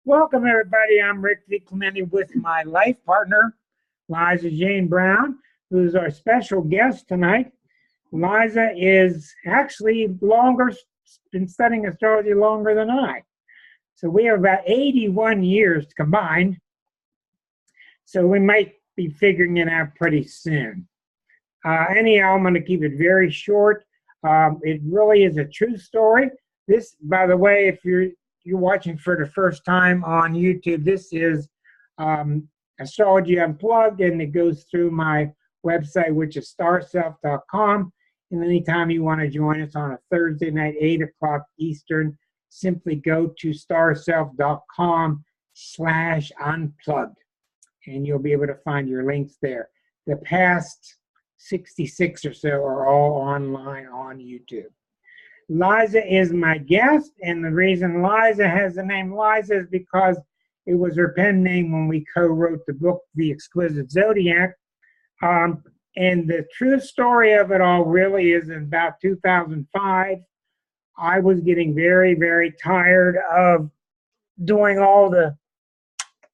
Welcome, everybody. I'm Rick DiClemente with my life partner, Liza Jane Brown, who's our special guest tonight. Liza is actually been studying astrology longer than I. So we have about 81 years combined. So we might be figuring it out pretty soon. Anyhow, I'm going to keep it very short. It really is a true story. This, by the way, if you're watching for the first time on YouTube, this is Astrology Unplugged, and it goes through my website, which is starself.com. And anytime you want to join us on a Thursday night, 8 o'clock Eastern, simply go to starself.com/unplugged, and you'll be able to find your links there. The past 66 or so are all online on YouTube. Liza is my guest, and the reason Liza has the name Liza is because it was her pen name when we co-wrote the book, The Exquisite Zodiac. And the true story of it all really is in about 2005. I was getting very, very tired of doing all the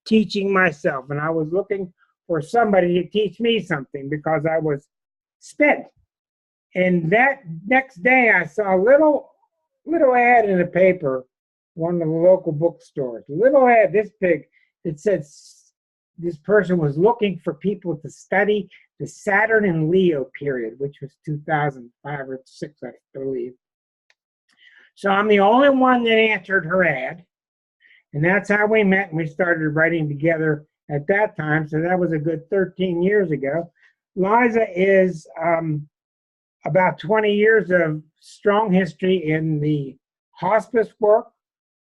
teaching myself, and I was looking for somebody to teach me something because I was spent. And that next day, I saw a little ad in the paper, one of the local bookstores. A little ad this big. It said this person was looking for people to study the Saturn and Leo period, which was 2005 or 6, I believe. So I'm the only one that answered her ad, and that's how we met, and we started writing together at that time. So that was a good 13 years ago. Liza is about 20 years of strong history in the hospice work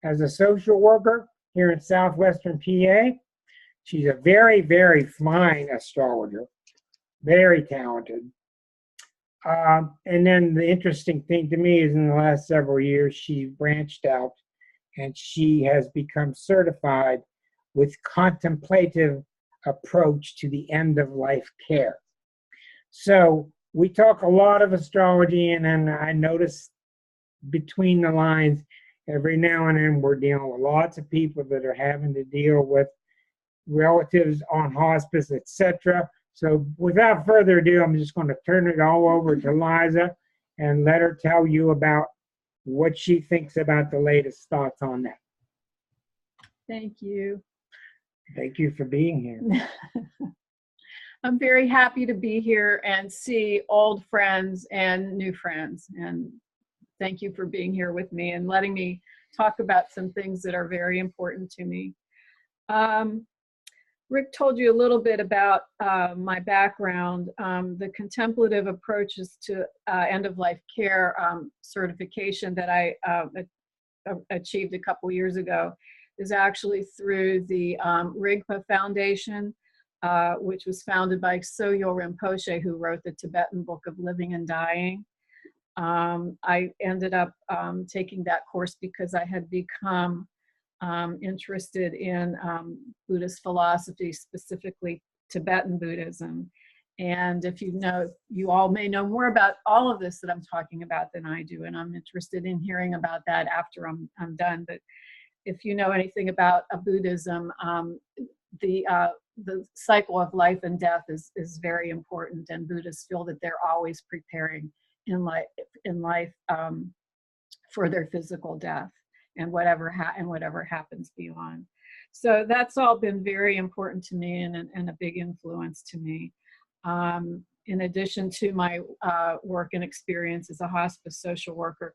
as a social worker here in southwestern PA. She's a very, very fine astrologer, very talented. And then the interesting thing to me is in the last several years, she branched out and she has become certified with Contemplative Approach to the End of Life Care. So we talk a lot of astrology, and then I notice between the lines, every now and then we're dealing with lots of people that are having to deal with relatives on hospice, etc. So without further ado, I'm just going to turn it all over to Liza and let her tell you about what she thinks about the latest thoughts on that. Thank you. Thank you for being here. I'm very happy to be here and see old friends and new friends. And thank you for being here with me and letting me talk about some things that are very important to me. Rick told you a little bit about my background. The Contemplative Approaches to End-of-Life Care certification that I achieved a couple years ago is actually through the Rigpa Foundation, which was founded by Sogyal Rinpoche, who wrote the Tibetan Book of Living and Dying. I ended up taking that course because I had become interested in Buddhist philosophy, specifically Tibetan Buddhism. And if you know, you all may know more about all of this that I'm talking about than I do, and I'm interested in hearing about that after I'm done. But if you know anything about Buddhism, the cycle of life and death is very important, and Buddhists feel that they're always preparing in life for their physical death and whatever happens beyond. So that's all been very important to me and a big influence to me. In addition to my work and experience as a hospice social worker.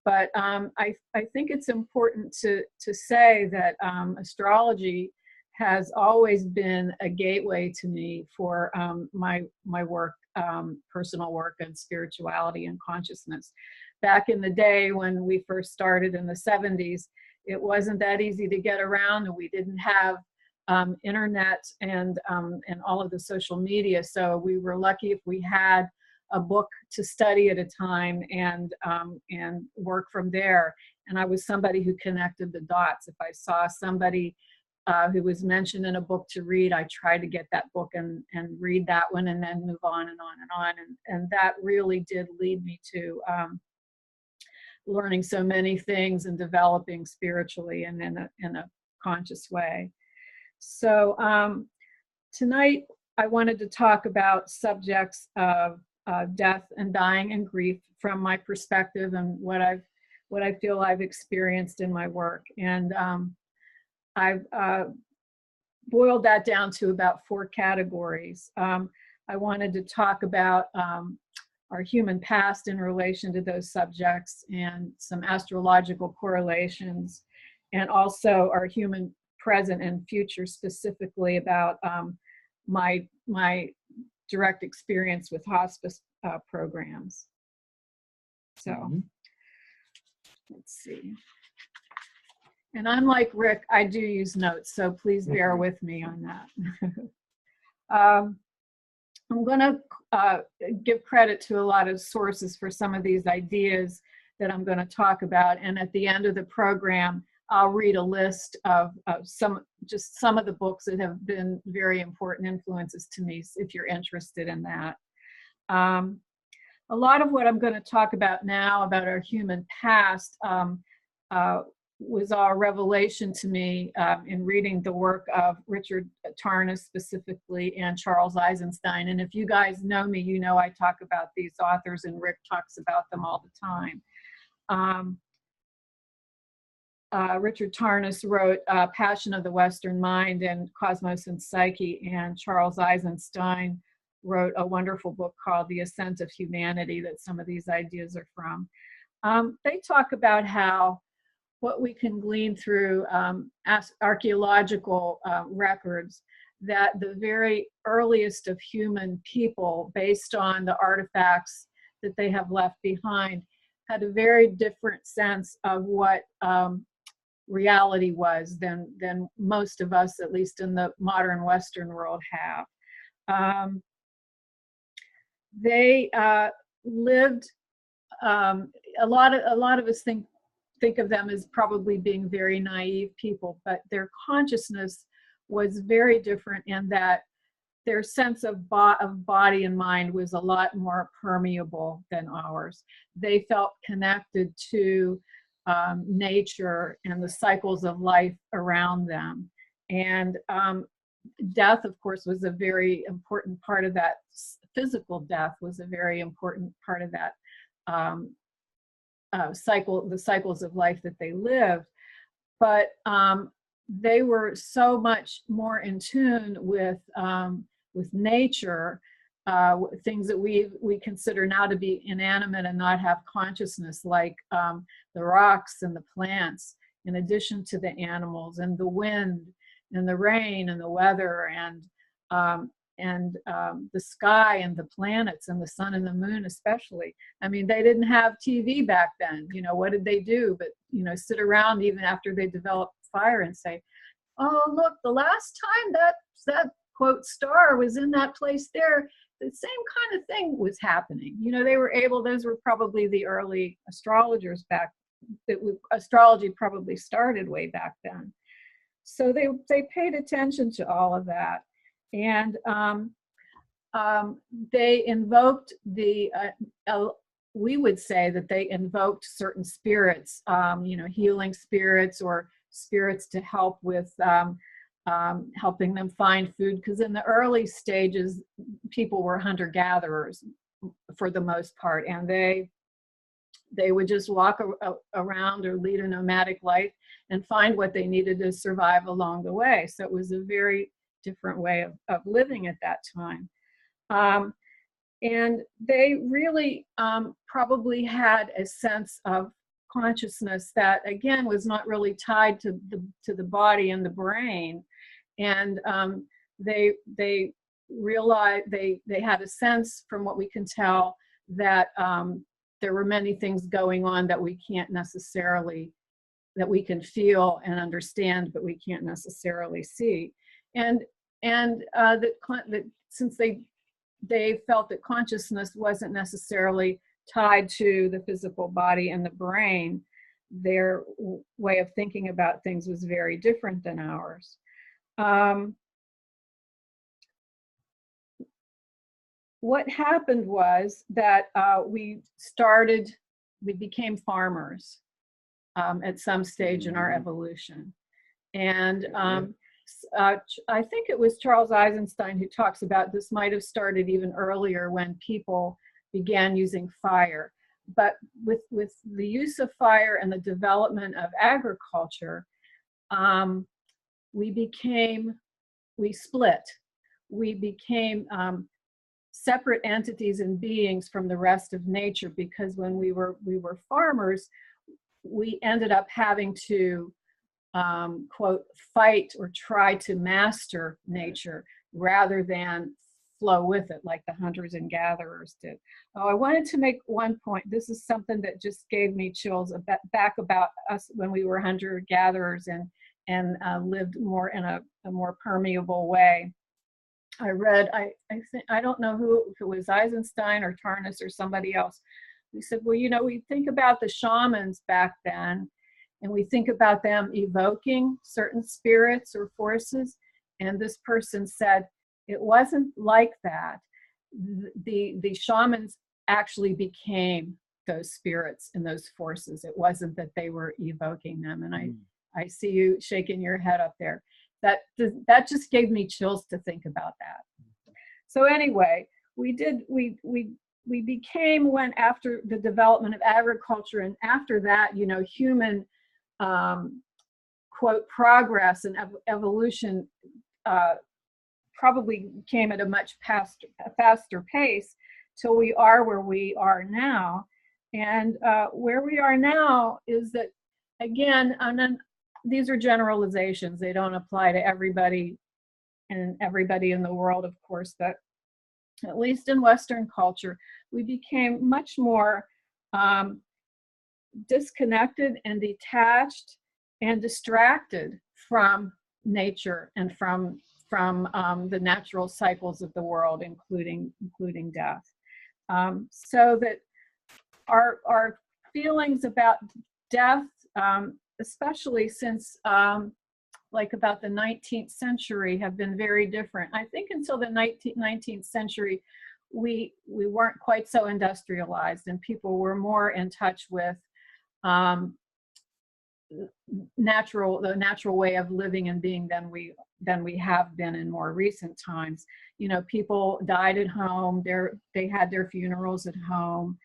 But I think it's important to say that astrology has always been a gateway to me for my work, personal work and spirituality and consciousness. Back in the day when we first started in the 70s, it wasn't that easy to get around, and we didn't have internet and all of the social media. So we were lucky if we had a book to study at a time and work from there. And I was somebody who connected the dots. If I saw somebody who was mentioned in a book to read, I tried to get that book and read that one and then move on and on and on. And that really did lead me to learning so many things and developing spiritually and in a conscious way. So tonight I wanted to talk about subjects of death and dying and grief from my perspective and what I feel I've experienced in my work. And I've boiled that down to about 4 categories. I wanted to talk about our human past in relation to those subjects and some astrological correlations, and also our human present and future, specifically about my direct experience with hospice programs. So let's see. And I'm like Rick, I do use notes, so please bear with me on that. I'm going to give credit to a lot of sources for some of these ideas that I'm going to talk about. And at the end of the program, I'll read a list of some of the books that have been very important influences to me, if you're interested in that. A lot of what I'm going to talk about now about our human past was all revelation to me in reading the work of Richard Tarnis specifically and Charles Eisenstein. And if you guys know me, you know I talk about these authors, and Rick talks about them all the time. Richard Tarnis wrote Passion of the Western Mind and Cosmos and Psyche, and Charles Eisenstein wrote a wonderful book called The Ascent of Humanity that some of these ideas are from. They talk about how what we can glean through archaeological records, that the very earliest of human people, based on the artifacts that they have left behind, had a very different sense of what reality was than most of us, at least in the modern Western world, have. They lived, a lot of us think of them as probably being very naive people, but their consciousness was very different in that their sense of body and mind was a lot more permeable than ours. They felt connected to nature and the cycles of life around them. And death, of course, was a very important part of that. Physical death was a very important part of that the cycles of life that they lived. But they were so much more in tune with nature, things that we consider now to be inanimate and not have consciousness, like the rocks and the plants, in addition to the animals and the wind and the rain and the weather and the sky and the planets and the sun and the moon especially. I mean, they didn't have TV back then. You know, what did they do but, you know, sit around even after they developed fire and say, oh, look, the last time that quote star was in that place there, the same kind of thing was happening. You know, they were able, those were probably the early astrologers back, astrology probably started way back then. So they paid attention to all of that. And they invoked we would say that they invoked certain spirits, you know, healing spirits or spirits to help with helping them find food. Because in the early stages, people were hunter-gatherers for the most part, and they would just walk around or lead a nomadic life and find what they needed to survive along the way. So it was a very different way of living at that time. And they really probably had a sense of consciousness that, again, was not really tied to the body and the brain. And they realized, they had a sense, from what we can tell, that there were many things going on that we can't necessarily, that we can feel and understand, but we can't necessarily see. And that since they felt that consciousness wasn't necessarily tied to the physical body and the brain, their way of thinking about things was very different than ours. What happened was that we became farmers at some stage in our evolution. And I think it was Charles Eisenstein who talks about this might have started even earlier when people began using fire. But with the use of fire and the development of agriculture, we split. We became separate entities and beings from the rest of nature, because when we were farmers, we ended up having to quote, fight or try to master nature rather than flow with it like the hunters and gatherers did. Oh, I wanted to make one point. This is something that just gave me chills back about us when we were hunter-gatherers and lived more in a more permeable way. I read, I don't know if it was Eisenstein or Tarnis or somebody else. We said, well, you know, we think about the shamans back then, and we think about them evoking certain spirits or forces. And this person said, it wasn't like that. The shamans actually became those spirits and those forces. It wasn't that they were evoking them. And I see you shaking your head up there. That just gave me chills to think about that. So anyway, we became, when after the development of agriculture, and after that, you know, human quote progress and evolution probably came at a much faster pace till we are where we are now. And where we are now is that, again, and then these are generalizations. They don't apply to everybody and everybody in the world, of course, but at least in Western culture, we became much more disconnected and detached and distracted from nature and from the natural cycles of the world, including death. So that our feelings about death, especially since like about the 19th century, have been very different. I think until the 19th century, we weren't quite so industrialized, and people were more in touch with the natural way of living and being than we have been in more recent times. You know, people died at home. They had their funerals at home,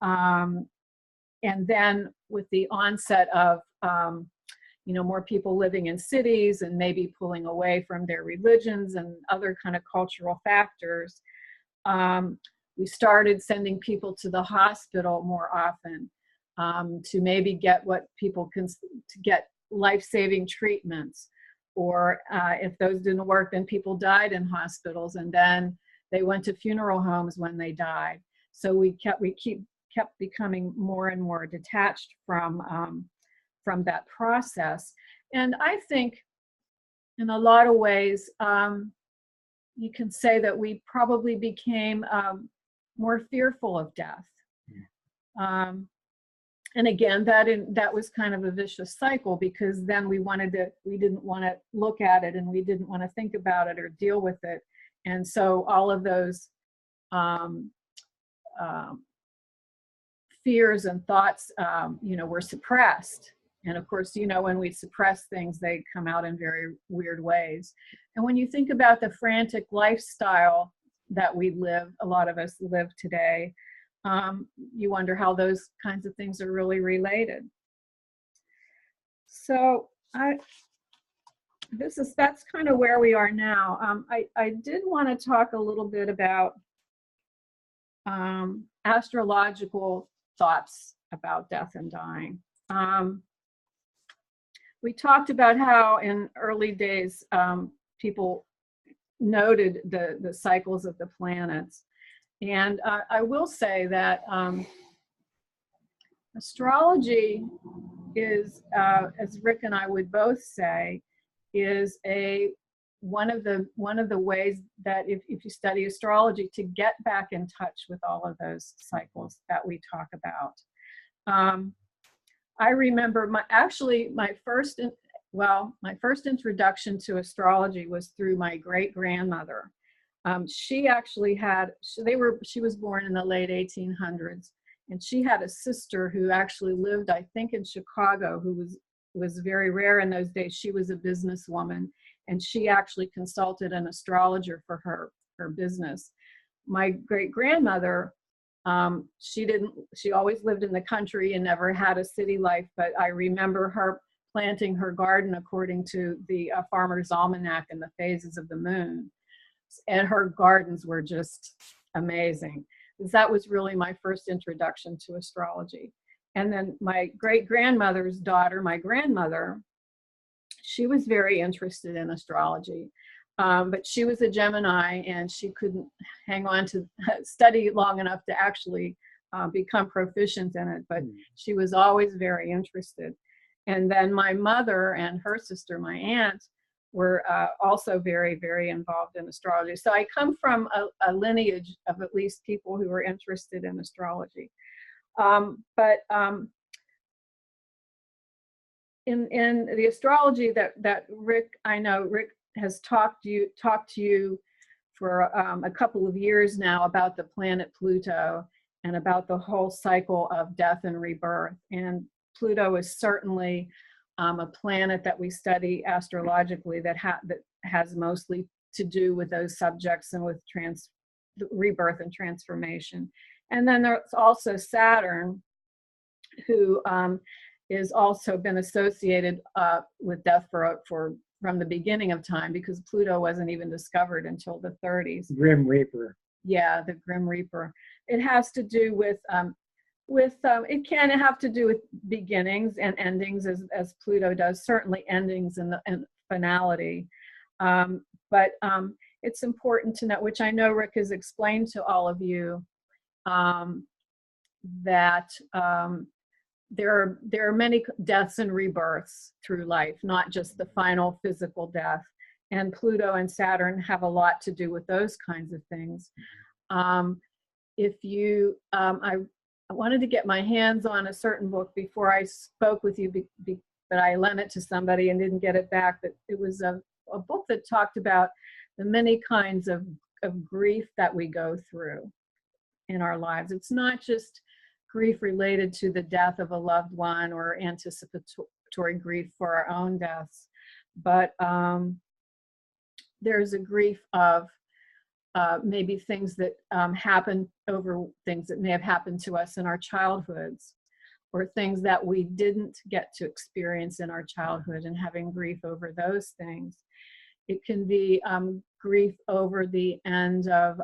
and then with the onset of you know, more people living in cities and maybe pulling away from their religions and other kind of cultural factors, we started sending people to the hospital more often to maybe get what people to get life-saving treatments. Or if those didn't work, then people died in hospitals, and then they went to funeral homes when they died. So we kept becoming more and more detached from that process. And I think in a lot of ways, you can say that we probably became more fearful of death. And again, that was kind of a vicious cycle, because then we didn't want to look at it, and we didn't want to think about it or deal with it. And so all of those fears and thoughts, you know, were suppressed. And of course, you know, when we suppress things, they come out in very weird ways. And when you think about the frantic lifestyle that a lot of us live today, you wonder how those kinds of things are really related. So that's kind of where we are now. I did want to talk a little bit about astrological thoughts about death and dying. We talked about how in early days people noted the cycles of the planets. And I will say that astrology is, as Rick and I would both say, is one of the ways that if you study astrology, to get back in touch with all of those cycles that we talk about. I remember my first introduction to astrology was through my great-grandmother. She was born in the late 1800s, and she had a sister who actually lived, I think, in Chicago, who was very rare in those days. She was a businesswoman, and she actually consulted an astrologer for her business. My great-grandmother, she always lived in the country and never had a city life, but I remember her planting her garden according to the Farmer's Almanac and the phases of the moon. And her gardens were just amazing. That was really my first introduction to astrology. And then my great-grandmother's daughter, my grandmother, she was very interested in astrology. But she was a Gemini, and she couldn't hang on to study long enough to actually become proficient in it. But she was always very interested. And then my mother and her sister, my aunt, were also very, very involved in astrology. So I come from a lineage of at least people who were interested in astrology. But in the astrology that Rick, I know Rick has talked to you for a couple of years now about the planet Pluto and about the whole cycle of death and rebirth. And Pluto is certainly a planet that we study astrologically that has mostly to do with those subjects and with rebirth and transformation. And then there's also Saturn, who is also been associated with death from the beginning of time, because Pluto wasn't even discovered until the 30s. Grim Reaper. Yeah, the Grim Reaper. It has to do with it can have to do with beginnings and endings, as Pluto does, certainly endings and finality. But it's important to know, which I know Rick has explained to all of you, that there are many deaths and rebirths through life, not just the final physical death. And Pluto and Saturn have a lot to do with those kinds of things. I wanted to get my hands on a certain book before I spoke with you, but I lent it to somebody and didn't get it back. But it was a book that talked about the many kinds of grief that we go through in our lives. It's not just grief related to the death of a loved one or anticipatory grief for our own deaths, but there's a grief of maybe things that happen over things that may have happened to us in our childhoods, or things that we didn't get to experience in our childhood, and having grief over those things. It can be grief over the end of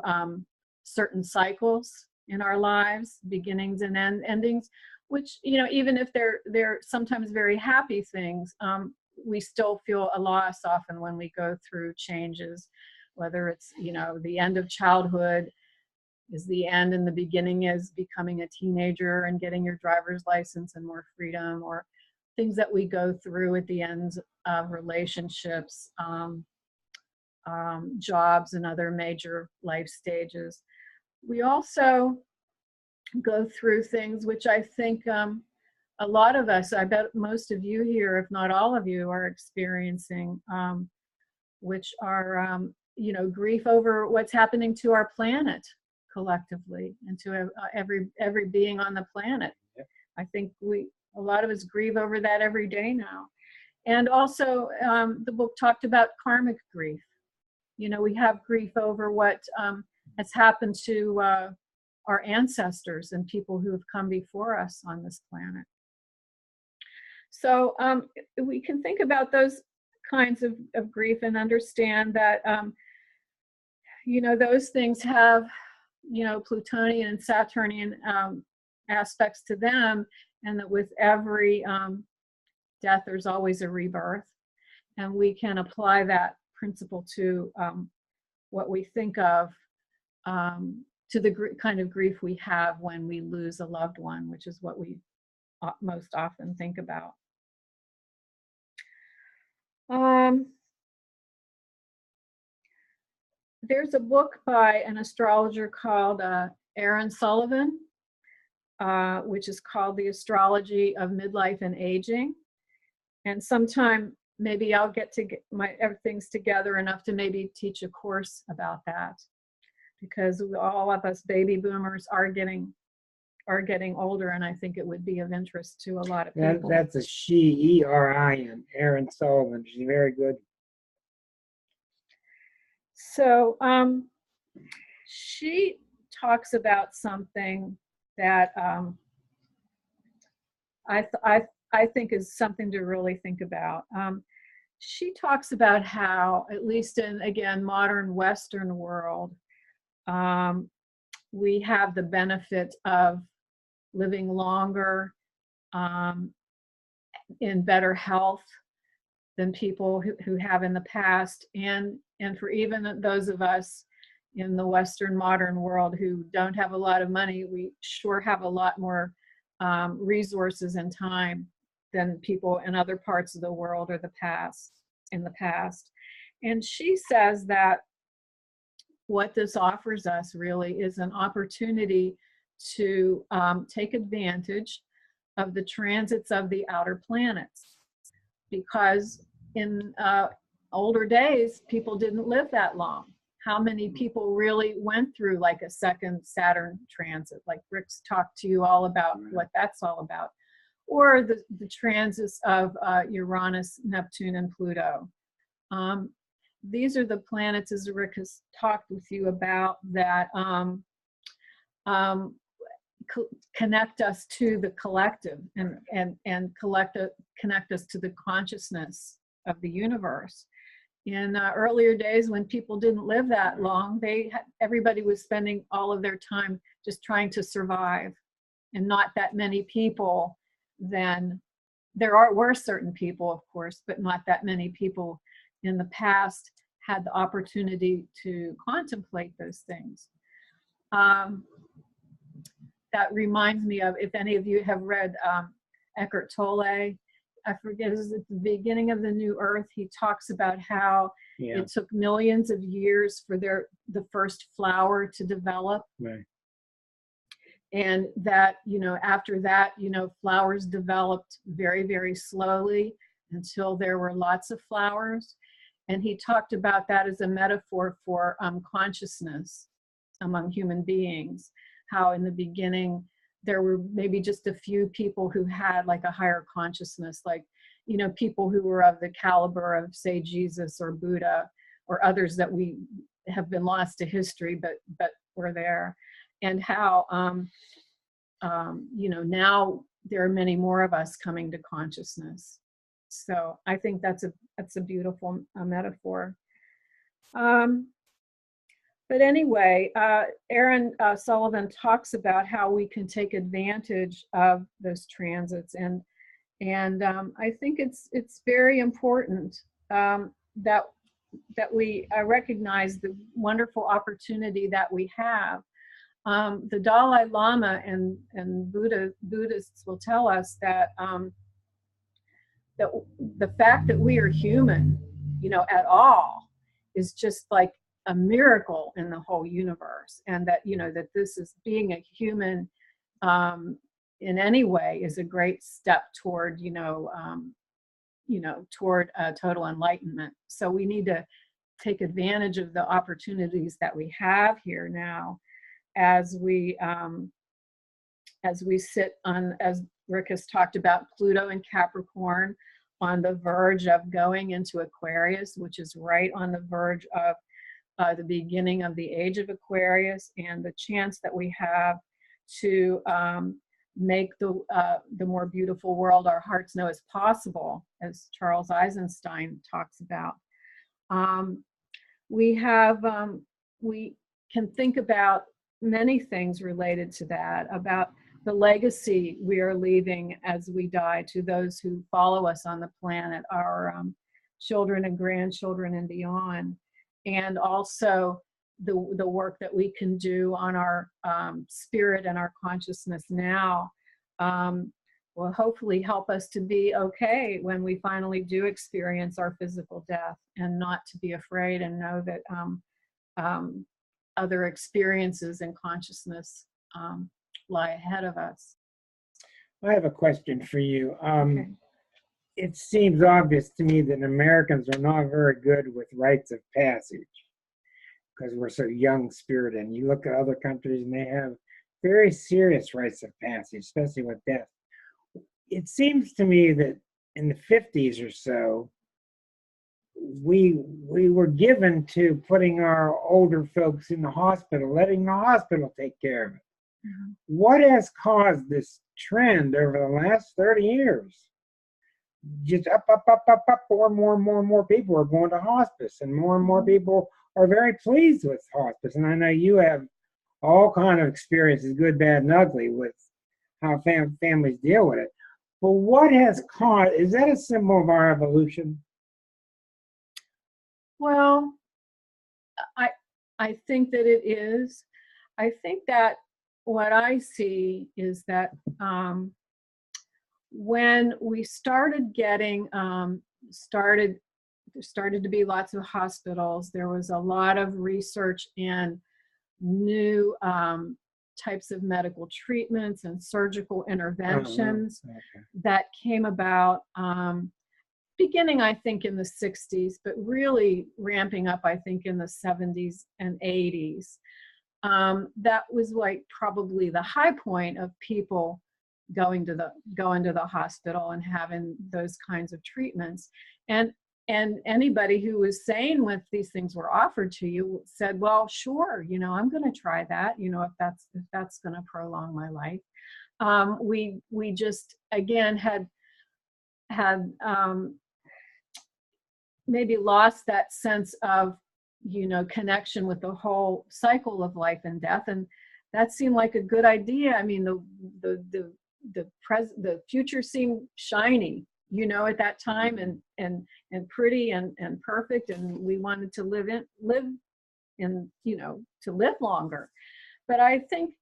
certain cycles in our lives, beginnings and endings, which, even if they're sometimes very happy things, we still feel a loss often when we go through changes. Whether it's, the end of childhood is the end and the beginning is becoming a teenager and getting your driver's license and more freedom, or things that we go through at the ends of relationships, jobs, and other major life stages. We also go through things which I think a lot of us, I bet most of you here, if not all of you, are experiencing, which are grief over what's happening to our planet collectively, and to every being on the planet. Yep. I think a lot of us grieve over that every day now. And also, the book talked about karmic grief. We have grief over what has happened to our ancestors and people who have come before us on this planet. So we can think about those kinds of grief and understand that those things have Plutonian and Saturnian aspects to them, and that with every death there's always a rebirth, and we can apply that principle to what we think of, to the kind of grief we have when we lose a loved one, which is what we most often think about. There's a book by an astrologer called Aaron Sullivan, which is called The Astrology of Midlife and Aging. And sometime maybe I'll get my things together enough to maybe teach a course about that, because all of us baby boomers are getting are getting older, and I think it would be of interest to a lot of people. That's a she, Erin, Erin Sullivan. She's very good. So she talks about something that I think is something to really think about. She talks about how, at least in, again, modern Western world, we have the benefit of living longer, in better health than people who have in the past, and for even those of us in the Western modern world who don't have a lot of money, we sure have a lot more resources and time than people in other parts of the world or in the past. And she says that what this offers us really is an opportunity to take advantage of the transits of the outer planets, because in older days people didn't live that long. How many people really went through like a second Saturn transit, like Rick's talked to you all about what that's all about, or the transits of Uranus, Neptune, and Pluto. These are the planets, as Rick has talked with you about, that connect us to the collective and connect us to the consciousness of the universe. In earlier days, when people didn't live that long, everybody was spending all of their time just trying to survive, and not that many people then. Were certain people, of course, but not that many people in the past had the opportunity to contemplate those things. That reminds me of, if any of you have read Eckhart Tolle, I forget, it was at the beginning of the New Earth, he talks about how it took millions of years for the first flower to develop. Right. And that, after that, flowers developed very, very slowly until there were lots of flowers. And he talked about that as a metaphor for consciousness among human beings. How in the beginning there were maybe just a few people who had like a higher consciousness, like, people who were of the caliber of, say, Jesus or Buddha or others that we have been lost to history, but were there. And how, now there are many more of us coming to consciousness. So I think that's a beautiful metaphor. But anyway, Erin Sullivan talks about how we can take advantage of those transits, and I think it's very important that we recognize the wonderful opportunity that we have. The Dalai Lama and Buddhists will tell us that that the fact that we are human, at all, is just like a miracle in the whole universe, and that that this is being a human in any way is a great step toward toward total enlightenment. So we need to take advantage of the opportunities that we have here now, as we sit on, as Rick has talked about, Pluto and Capricorn on the verge of going into Aquarius, which is right on the verge of the beginning of the age of Aquarius, and the chance that we have to make the more beautiful world our hearts know is possible, as Charles Eisenstein talks about. We can think about many things related to that, about the legacy we are leaving as we die to those who follow us on the planet, our children and grandchildren and beyond, and also the work that we can do on our spirit and our consciousness now will hopefully help us to be okay when we finally do experience our physical death, and not to be afraid, and know that other experiences and consciousness lie ahead of us. I have a question for you. Okay. It seems obvious to me that Americans are not very good with rites of passage, because we're so young-spirited. And you look at other countries and they have very serious rites of passage, especially with death. It seems to me that in the 50s or so, we were given to putting our older folks in the hospital, letting the hospital take care of it. Mm-hmm. What has caused this trend over the last 30 years? Just up, more people are going to hospice, and more people are very pleased with hospice. And I know you have all kind of experiences, good, bad, and ugly, with how families deal with it. But what has caused, is that a symbol of our evolution? Well, I think that it is. I think that what I see is that when we started getting, there started to be lots of hospitals, there was a lot of research in new types of medical treatments and surgical interventions that came about beginning, I think, in the 60s, but really ramping up, I think, in the 70s and 80s. That was like probably the high point of people going to the hospital and having those kinds of treatments. And anybody who was sane when these things were offered to you said, well, sure, I'm going to try that, if that's going to prolong my life. We just, again, had maybe lost that sense of, connection with the whole cycle of life and death. And that seemed like a good idea. I mean, the future seemed shiny, at that time, and pretty and perfect. And we wanted to live longer. But I think,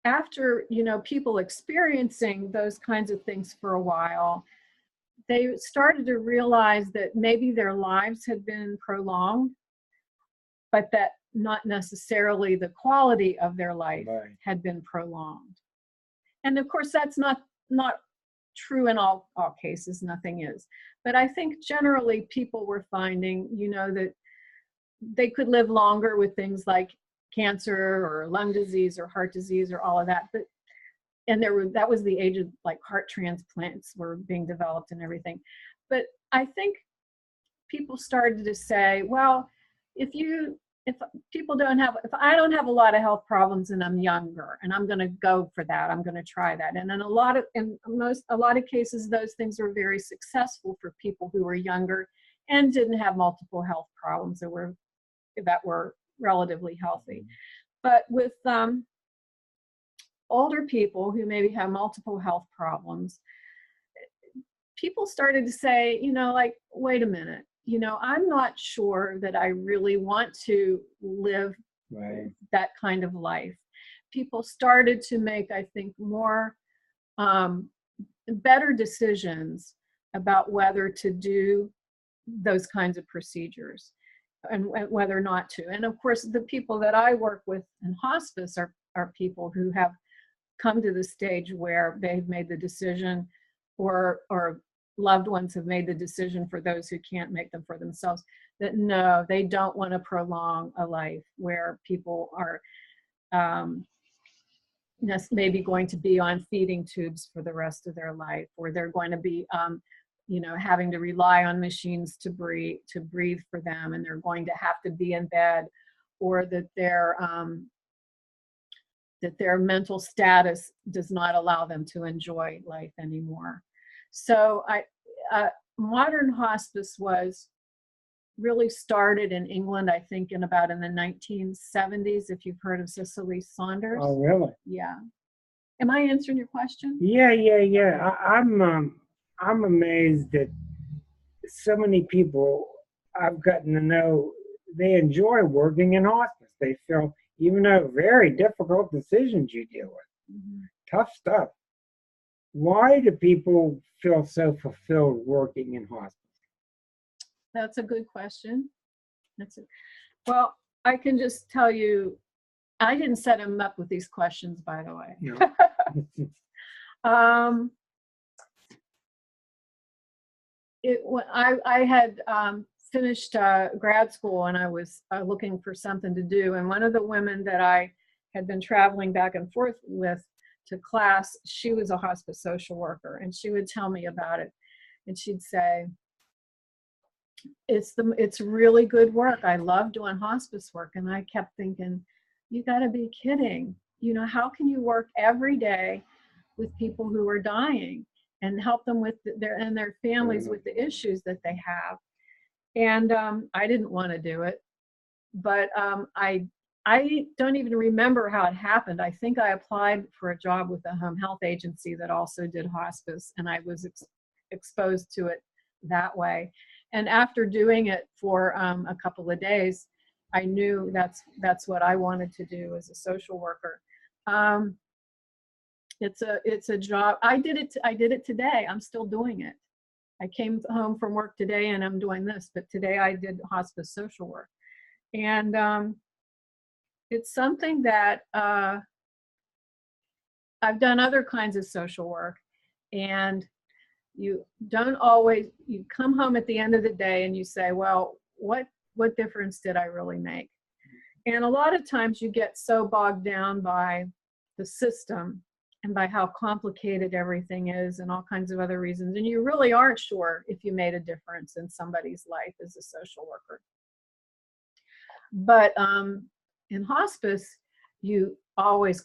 after, people experiencing those kinds of things for a while, they started to realize that maybe their lives had been prolonged, but that not necessarily the quality of their life had been prolonged. And of course, that's not true in all cases, nothing is. But I think generally people were finding, that they could live longer with things like cancer or lung disease or heart disease or all of that. But that was the age of like heart transplants were being developed and everything. But I think people started to say, well, if I don't have a lot of health problems and I'm younger and I'm going to go for that, I'm going to try that. And in a lot of cases, those things were very successful for people who were younger and didn't have multiple health problems that were relatively healthy. But with older people who maybe have multiple health problems, people started to say, like, wait a minute, I'm not sure that I really want to live that kind of life. People started to make, I think, more better decisions about whether to do those kinds of procedures and whether not to. And of course, the people that I work with in hospice are people who have come to the stage where they've made the decision, or loved ones have made the decision for those who can't make them for themselves, that no, they don't want to prolong a life where people are maybe going to be on feeding tubes for the rest of their life, or they're going to be having to rely on machines to breathe for them, and they're going to have to be in bed, or that their mental status does not allow them to enjoy life anymore. So modern hospice was really started in England, I think, in the 1970s, if you've heard of Cicely Saunders. Oh, really? Yeah. Am I answering your question? Yeah. I'm amazed that so many people I've gotten to know, they enjoy working in hospice. They feel, even though very difficult decisions you deal with, tough stuff. Why do people feel so fulfilled working in hospice? That's a good question. Well, I can just tell you, I didn't set him up with these questions, by the way. No. I had finished grad school, and I was looking for something to do. And one of the women that I had been traveling back and forth with to class, she was a hospice social worker, and she would tell me about it. And she'd say, it's really good work. I love doing hospice work. And I kept thinking, you got to be kidding. You know, how can you work every day with people who are dying and help them with their families with the issues that they have? And I didn't want to do it, but I don't even remember how it happened. I think I applied for a job with a home health agency that also did hospice, and I was exposed to it that way. And after doing it for a couple of days, I knew that's what I wanted to do as a social worker. It's a job. I did it today. I'm still doing it. I came home from work today and I'm doing this, but today I did hospice social work. And it's something that I've done other kinds of social work, and you come home at the end of the day and you say, well, what difference did I really make? And a lot of times you get so bogged down by the system and by how complicated everything is and all kinds of other reasons, and you really aren't sure if you made a difference in somebody's life as a social worker. But in hospice, you always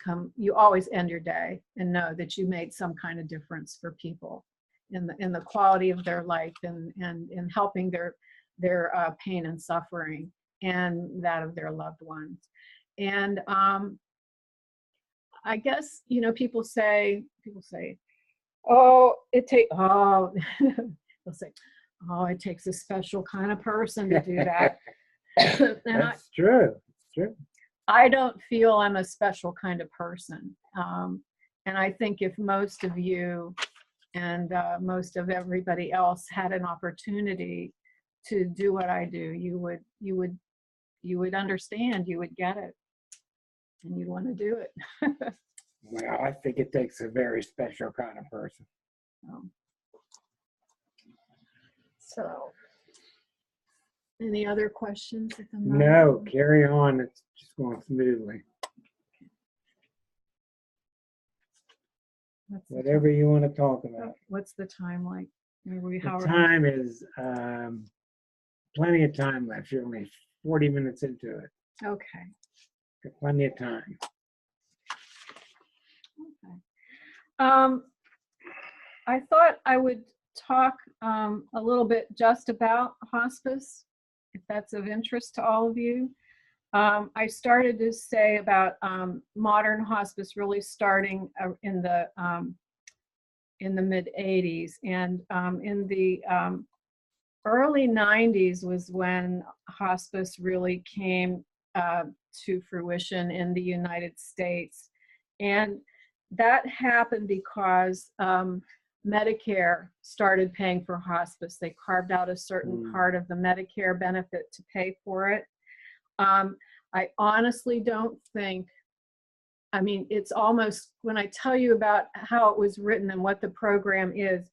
end your day and know that you made some kind of difference for people in the quality of their life and in helping their pain and suffering and that of their loved ones. And I guess, you know, people say, oh, they'll say, oh, it takes a special kind of person to do that. That's true. It's true. I don't feel I'm a special kind of person. And I think if most of you and most of everybody else had an opportunity to do what I do, you would understand, you would get it, and you'd want to do it. Well, I think it takes a very special kind of person. So, any other questions at the moment? No, carry on. It's just going smoothly. Whatever you want to talk about. What's the time like? The time is plenty of time left. You're only 40 minutes into it. Okay. Got plenty of time. Okay. I thought I would talk a little bit just about hospice, if that's of interest to all of you. I started to say about modern hospice really starting in the mid-'80s, and in the early 90s was when hospice really came to fruition in the United States. And that happened because Medicare started paying for hospice. They carved out a certain part of the Medicare benefit to pay for it. I honestly don't think, I mean, it's almost, when I tell you about how it was written and what the program is,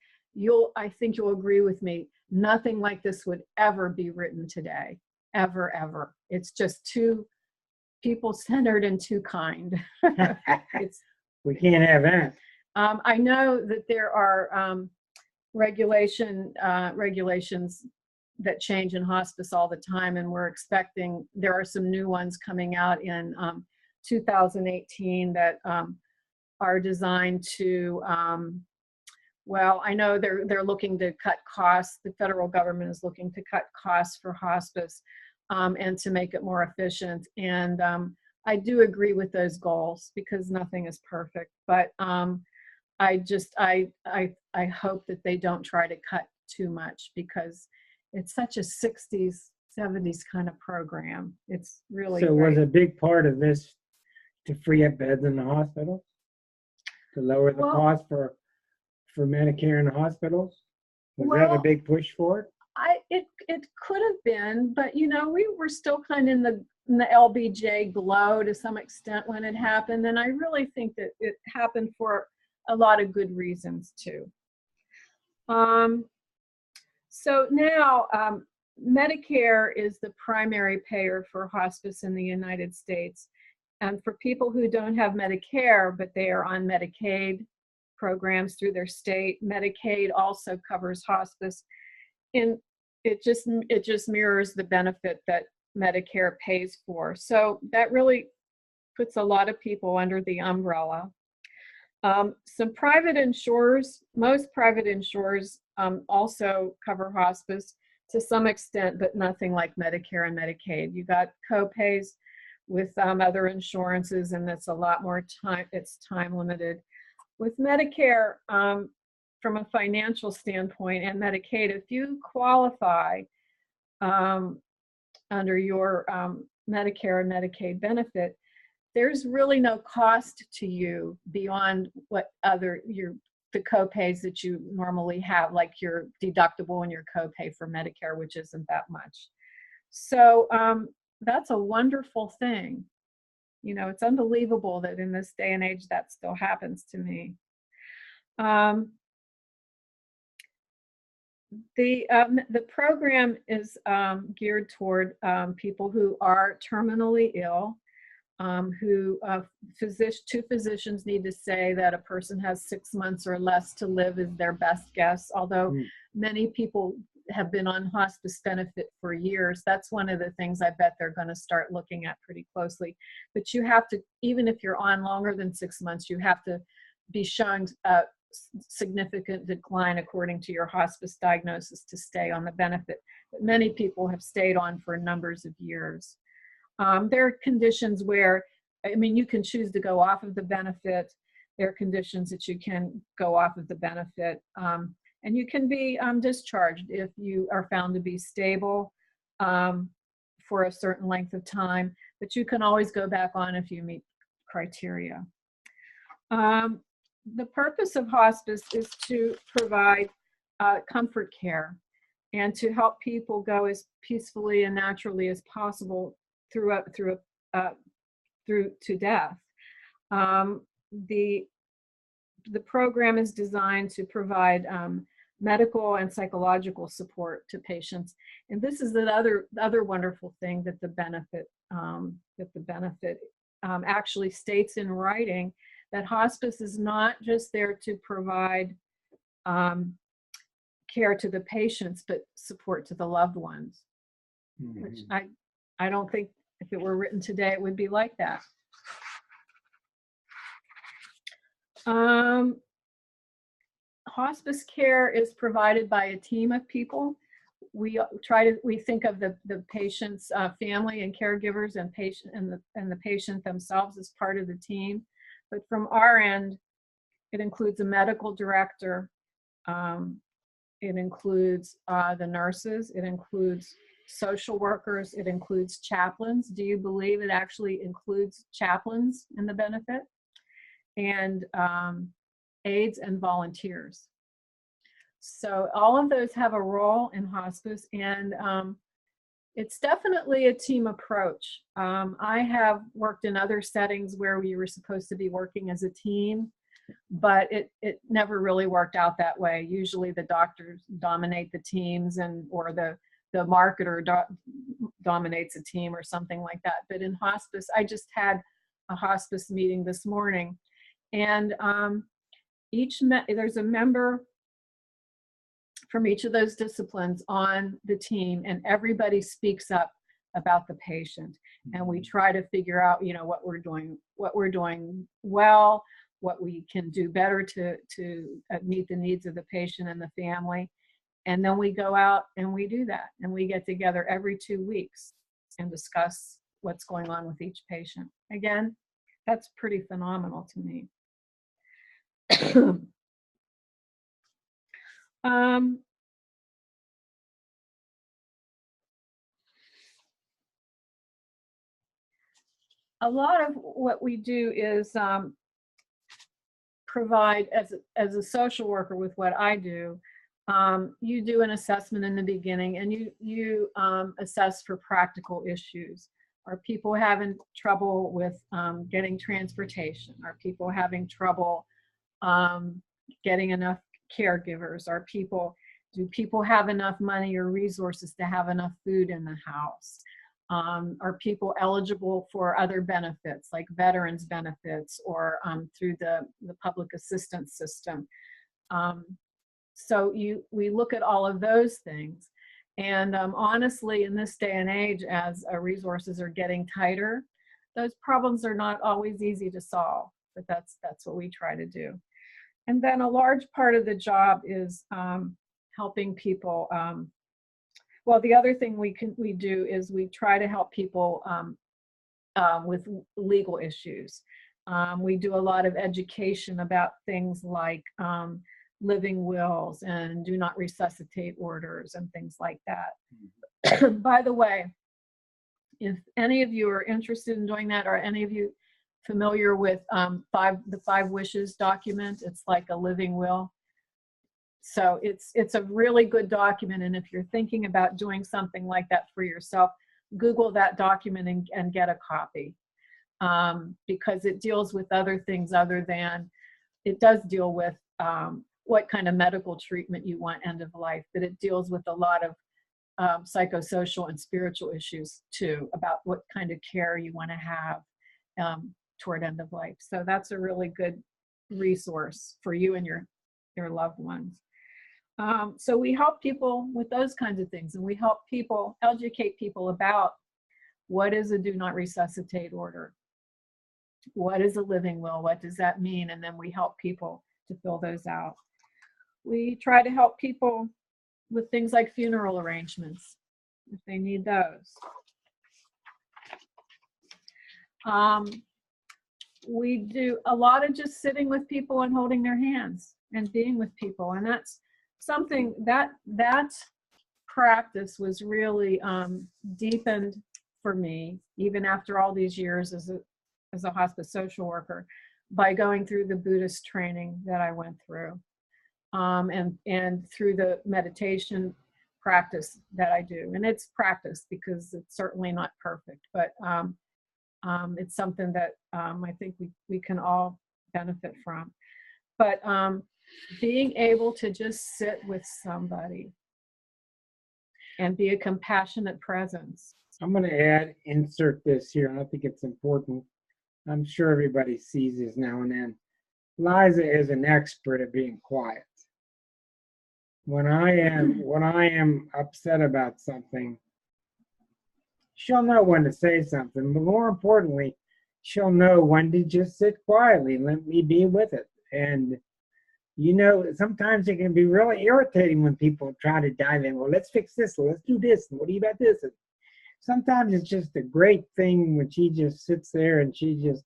I think you'll agree with me, nothing like this would ever be written today, ever, ever. It's just too people-centered and too kind. We can't have that. I know that there are regulations that change in hospice all the time, and we're expecting, there are some new ones coming out in 2018 that are designed to, well, I know they're looking to cut costs. The federal government is looking to cut costs for hospice and to make it more efficient. And I do agree with those goals because nothing is perfect. But I hope that they don't try to cut too much, because it's such a 60s, 70s kind of program. It's really So great. Was a big part of this to free up beds in the hospitals? To lower the cost for Medicare in the hospitals? Was that a big push for it? It could have been, but you know, we were still kind of in the LBJ glow to some extent when it happened, and I really think that it happened for a lot of good reasons too. So now Medicare is the primary payer for hospice in the United States. And for people who don't have Medicare, but they are on Medicaid programs through their state, Medicaid also covers hospice. And it just mirrors the benefit that Medicare pays for. So that really puts a lot of people under the umbrella. Some private insurers, most private insurers also cover hospice to some extent, but nothing like Medicare and Medicaid. You got co-pays with other insurances, and that's a lot more time, it's time limited. With Medicare, from a financial standpoint, and Medicaid, if you qualify under your Medicare and Medicaid benefit, there's really no cost to you beyond what the co-pays that you normally have, like your deductible and your co-pay for Medicare, which isn't that much. So that's a wonderful thing. You know, it's unbelievable that in this day and age that still happens to me. The program is geared toward people who are terminally ill, who two physicians need to say that a person has 6 months or less to live is their best guess, although many people have been on hospice benefit for years. That's one of the things I bet they're going to start looking at pretty closely. But you have to, even if you're on longer than 6 months, you have to be showing a significant decline according to your hospice diagnosis to stay on the benefit. But many people have stayed on for numbers of years. There are conditions where, I mean, you can choose to go off of the benefit. There are conditions that you can go off of the benefit. And you can be discharged if you are found to be stable for a certain length of time, but you can always go back on if you meet criteria. The purpose of hospice is to provide comfort care and to help people go as peacefully and naturally as possible through to death. The program is designed to provide medical and psychological support to patients, and this is the other wonderful thing that the benefit actually states in writing, that hospice is not just there to provide care to the patients, but support to the loved ones, which I don't think if it were written today it would be like that. Hospice care is provided by a team of people. We think of the patient's family and caregivers and the patient themselves as part of the team. But from our end, it includes a medical director. It includes the nurses. It includes social workers. It includes chaplains. Do you believe it actually includes chaplains in the benefit? And aides and volunteers. So all of those have a role in hospice, and it's definitely a team approach. I have worked in other settings where we were supposed to be working as a team, but it never really worked out that way. Usually the doctors dominate the teams, or the marketer dominates a team or something like that. But in hospice, I just had a hospice meeting this morning, and there's a member from each of those disciplines on the team, and everybody speaks up about the patient, and we try to figure out, what we're doing well, what we can do better to meet the needs of the patient and the family. And then we go out and we do that, and we get together every 2 weeks and discuss what's going on with each patient. Again, that's pretty phenomenal to me. A lot of what we do is provide, as a social worker with what I do, you do an assessment in the beginning, and you assess for practical issues. Are people having trouble with getting transportation? Are people having trouble getting enough caregivers? Are people Do people have enough money or resources to have enough food in the house? Are people eligible for other benefits like veterans benefits or through the public assistance system? So we look at all of those things. And honestly, in this day and age, as resources are getting tighter, those problems are not always easy to solve, but that's what we try to do. And then a large part of the job is helping people. Well, the other thing we do is we try to help people with legal issues. We do a lot of education about things like living wills and do not resuscitate orders and things like that. By the way, if any of you are interested in doing that, or any of you familiar with the 5 wishes document, it's like a living will. So it's a really good document, and if you're thinking about doing something like that for yourself, Google that document and get a copy, because it deals with other things other than, it does deal with what kind of medical treatment you want end of life, but it deals with a lot of psychosocial and spiritual issues too, about what kind of care you want to have toward end of life. So that's a really good resource for you and your loved ones. So we help people with those kinds of things, and we help people, educate people about what is a do not resuscitate order, what is a living will, what does that mean, and then we help people to fill those out. We try to help people with things like funeral arrangements, if they need those. We do a lot of just sitting with people and holding their hands and being with people, and that's something that practice was really deepened for me, even after all these years as a hospice social worker, by going through the Buddhist training that I went through, and through the meditation practice that I do. And it's practice because it's certainly not perfect, but it's something that I think we can all benefit from. But being able to just sit with somebody and be a compassionate presence. I'm going to insert this here, and I think it's important. I'm sure everybody sees this now and then. Liza is an expert at being quiet. When I am upset about something, she'll know when to say something, but more importantly, she'll know when to just sit quietly and let me be with it. And you know, sometimes it can be really irritating when people try to dive in. Well, let's fix this. Let's do this. And what do you about this? And sometimes it's just a great thing when she just sits there and she just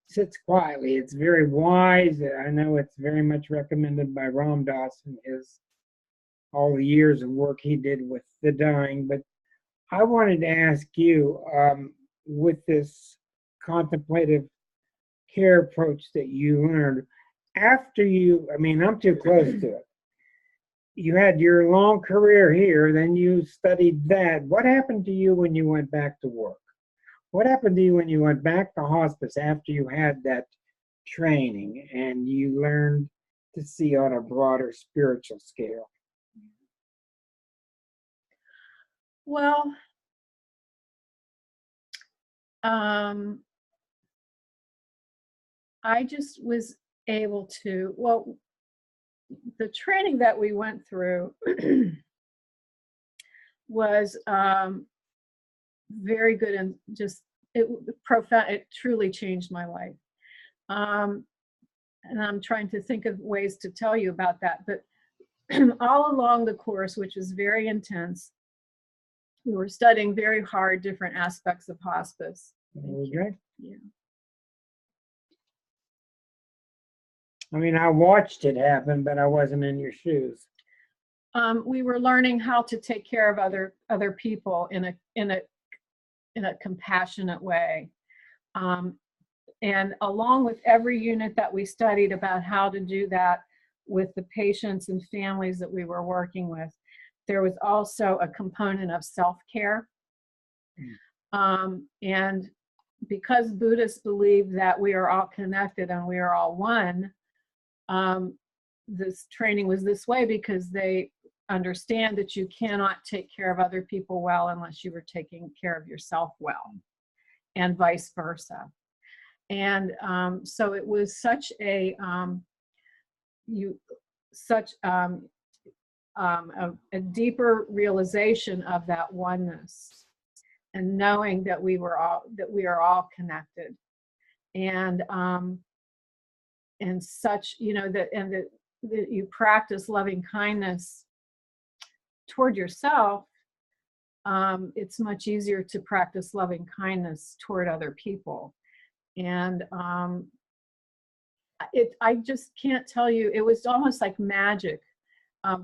sits quietly. It's very wise. I know it's very much recommended by Ram Dass and all the years of work he did with the dying. But I wanted to ask you, with this contemplative care approach that you learned, after you, I mean, I'm too close to it. You had your long career here, then you studied that. What happened to you when you went back to work? What happened to you when you went back to hospice after you had that training and you learned to see on a broader spiritual scale? Well, I just was able to, well, the training that we went through was very good, and just profound. It truly changed my life. And I'm trying to think of ways to tell you about that. But all along the course, which was very intense, we were studying very hard different aspects of hospice. Okay. Yeah. I mean, I watched it happen, but I wasn't in your shoes. We were learning how to take care of other people in a compassionate way, and along with every unit that we studied about how to do that with the patients and families that we were working with, there was also a component of self-care. And because Buddhists believe that we are all connected and we are all one, this training was this way because they understand that you cannot take care of other people well unless you were taking care of yourself well, and vice versa. And so it was such a a deeper realization of that oneness, and knowing that we are all connected, and such, you know, that you practice loving kindness toward yourself. It's much easier to practice loving kindness toward other people. And I just can't tell you, it was almost like magic,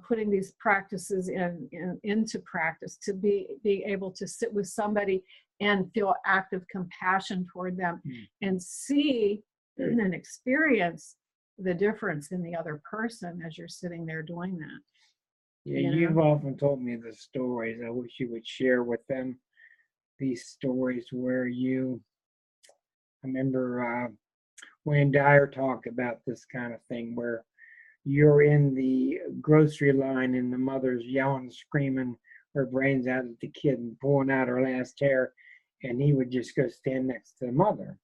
putting these practices into practice, to be able to sit with somebody and feel active compassion toward them, and see and experience the difference in the other person as you're sitting there doing that. Yeah, you've often told me the stories. I wish you would share with them these stories where I remember Wayne Dyer talked about this kind of thing, where you're in the grocery line and the mother's yelling, screaming her brains out at the kid and pulling out her last hair, and he would just go stand next to the mother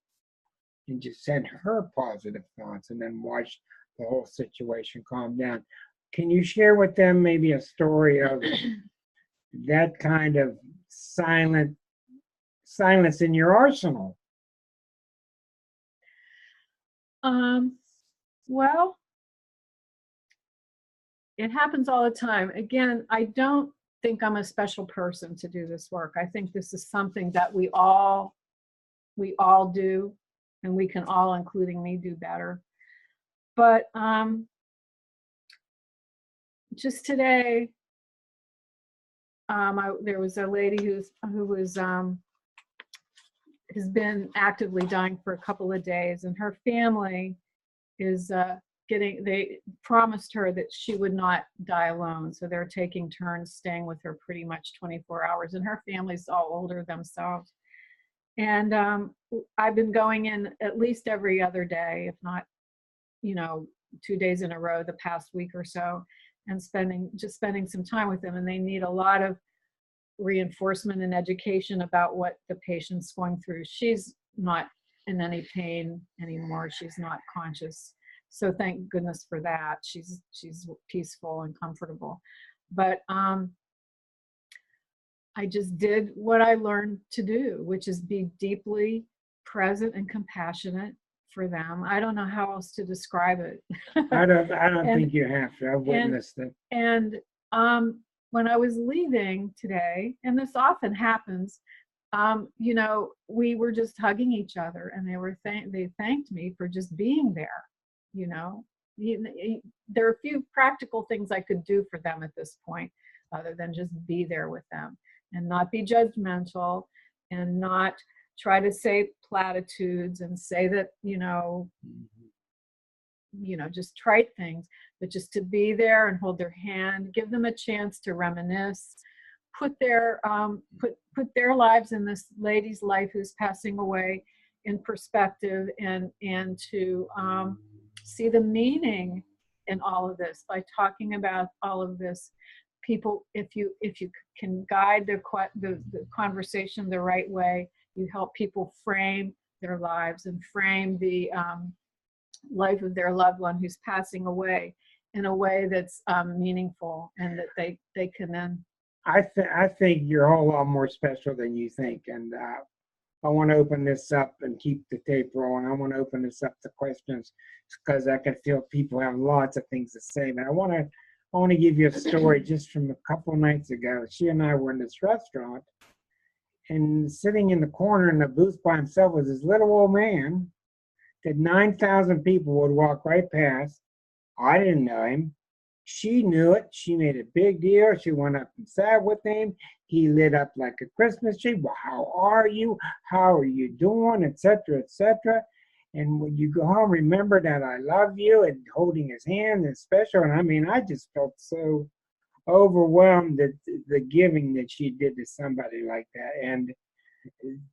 and just send her positive thoughts, and then watch the whole situation calm down. Can you share with them maybe a story of that kind of silence in your arsenal? Well, it happens all the time. Again, I don't think I'm a special person to do this work. I think this is something that we all do, and we can all, including me, do better. But just today, there was a lady who has been actively dying for a couple of days, and her family is they promised her that she would not die alone, so they're taking turns staying with her pretty much 24 hours, and her family's all older themselves. And I've been going in at least every other day, if not, 2 days in a row the past week or so, and spending some time with them. And they need a lot of reinforcement and education about what the patient's going through. She's not in any pain anymore. She's not conscious. So thank goodness for that. She's peaceful and comfortable. But I just did what I learned to do, which is be deeply present and compassionate for them. I don't know how else to describe it. I don't think you have to. I've witnessed it. And when I was leaving today, and this often happens, we were just hugging each other, and they thanked me for just being there. There are a few practical things I could do for them at this point, other than just be there with them and not be judgmental, and not try to say platitudes and say that, just trite things, but just to be there and hold their hand, give them a chance to reminisce, put their lives in this lady's life who's passing away in perspective, and to see the meaning in all of this by talking about all of this. People, if you can guide the conversation the right way, you help people frame their lives and frame the life of their loved one who's passing away in a way that's meaningful, and that they can then. I think you're a whole lot more special than you think, and I want to open this up and keep the tape rolling. I want to open this up to questions, because I can feel people have lots of things to say. But I want to give you a story just from a couple nights ago. She and I were in this restaurant, and sitting in the corner in the booth by himself was this little old man that 9,000 people would walk right past. I didn't know him. She knew it. She made a big deal. She went up and sat with him. He lit up like a Christmas tree. Well, how are you? How are you doing? Etc., etc. And when you go home, remember that I love you, and holding his hand is special. And I mean, I just felt so overwhelmed at the giving that she did to somebody like that. And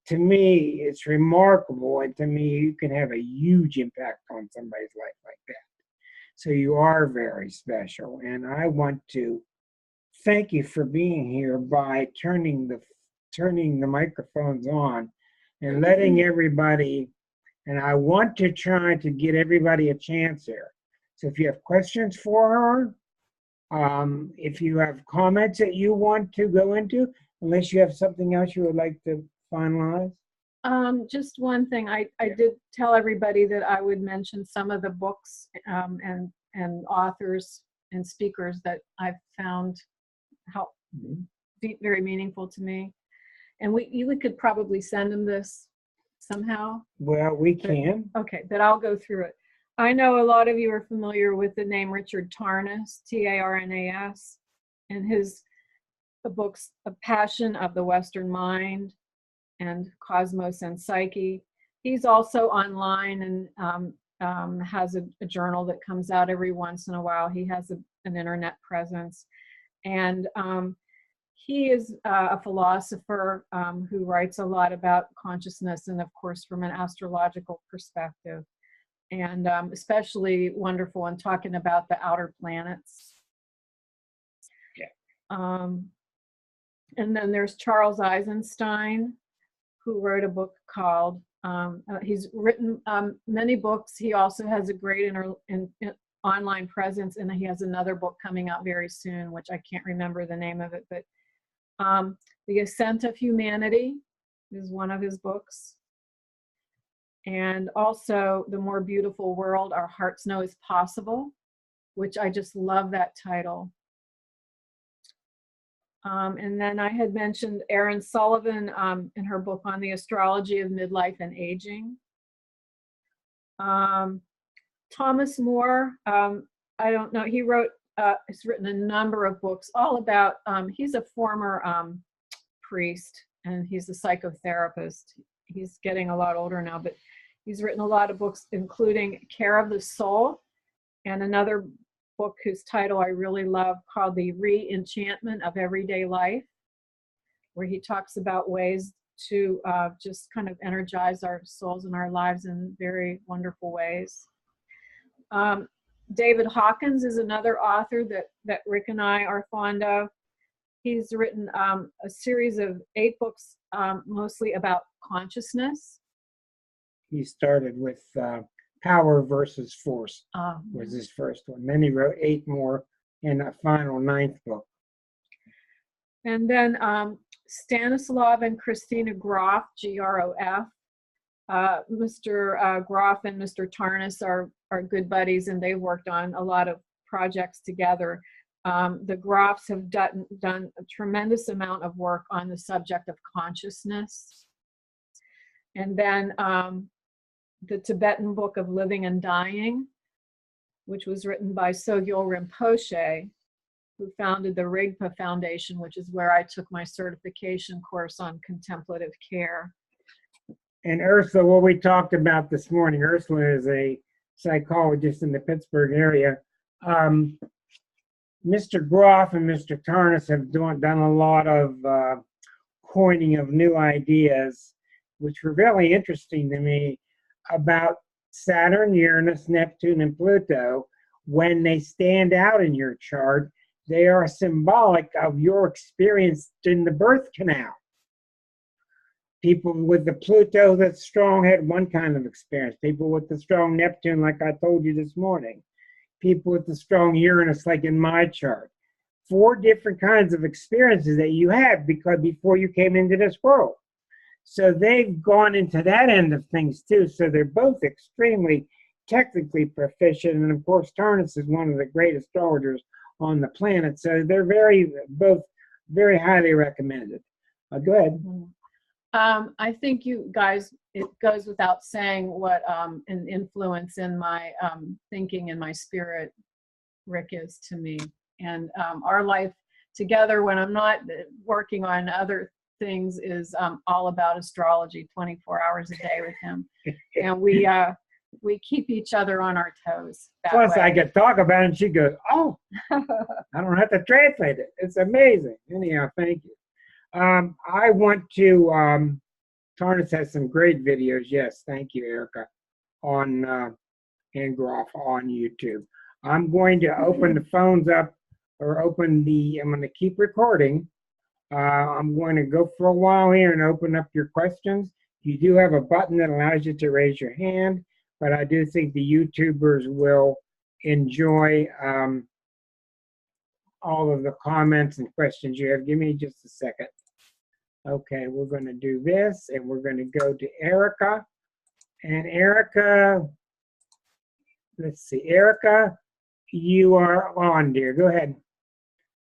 to me, it's remarkable. And to me, you can have a huge impact on somebody's life like that. So you are very special. And I want to thank you for being here by turning the microphones on and letting everybody, and I want to try to get everybody a chance here. So if you have questions for her, if you have comments that you want to go into, unless you have something else you would like to finalize. Just one thing. I did tell everybody that I would mention some of the books and authors and speakers that I've found very meaningful to me. And we could probably send them this somehow. Well, we can. Okay, but I'll go through it. I know a lot of you are familiar with the name Richard Tarnis, Tarnas, and his books, A Passion of the Western Mind and Cosmos and Psyche. He's also online and has a journal that comes out every once in a while. He has an internet presence. And he is a philosopher who writes a lot about consciousness and, of course, from an astrological perspective. And especially wonderful in talking about the outer planets. Yeah. And then there's Charles Eisenstein, who wrote a book called, he's written many books. He also has a great online presence, and he has another book coming out very soon, which I can't remember the name of it, but The Ascent of Humanity is one of his books. And also The More Beautiful World Our Hearts Know Is Possible, which I just love that title. And then I had mentioned Erin Sullivan in her book on the astrology of midlife and aging. Thomas More, I don't know, he's written a number of books all about, he's a former priest and he's a psychotherapist. He's getting a lot older now, but he's written a lot of books, including Care of the Soul, and another book whose title I really love called The Re-Enchantment of Everyday Life, where he talks about ways to just kind of energize our souls and our lives in very wonderful ways. David Hawkins is another author that Rick and I are fond of. He's written a series of 8 books, mostly about consciousness. He started with Power versus Force was his first one. Then he wrote 8 more in a final 9th book. And then Stanislav and Christina Groff, Grof. Mr. Groff and Mr. Tarnis are good buddies, and they worked on a lot of projects together. The Groffs have done a tremendous amount of work on the subject of consciousness. And then the Tibetan Book of Living and Dying, which was written by Sogyal Rinpoche, who founded the Rigpa Foundation, which is where I took my certification course on contemplative care. And Ursula, what we talked about this morning, Ursula is a psychologist in the Pittsburgh area. Mr. Groff and Mr. Tarnis have done a lot of coining of new ideas, which were really interesting to me, about Saturn, Uranus, Neptune, and Pluto. When they stand out in your chart, they are symbolic of your experience in the birth canal. People with the Pluto that's strong had one kind of experience. People with the strong Neptune, like I told you this morning. People with the strong Uranus, like in my chart. 4 different kinds of experiences that you had before you came into this world. So they've gone into that end of things too. So they're both extremely technically proficient. And of course, Tarnis is one of the great astrologers on the planet. So they're both very highly recommended. Go ahead. I think you guys, it goes without saying what an influence in my thinking and my spirit Rick is to me. And our life together, when I'm not working on other things, is all about astrology 24 hours a day with him. And we keep each other on our toes. Plus, I could talk about it and she goes, oh, I don't have to translate it. It's amazing. Anyhow, thank you. I want to, Tarnis has some great videos. Yes, thank you, Erica, on and Groff on YouTube. I'm going to open the phones up or open the, I'm going to keep recording. I'm going to go for a while here and open up your questions. You do have a button that allows you to raise your hand, but I do think the YouTubers will enjoy all of the comments and questions you have. Give me just a second. Okay, we're going to do this, and we're going to go to Erica. And Erica, let's see, Erica, you are on, dear. Go ahead.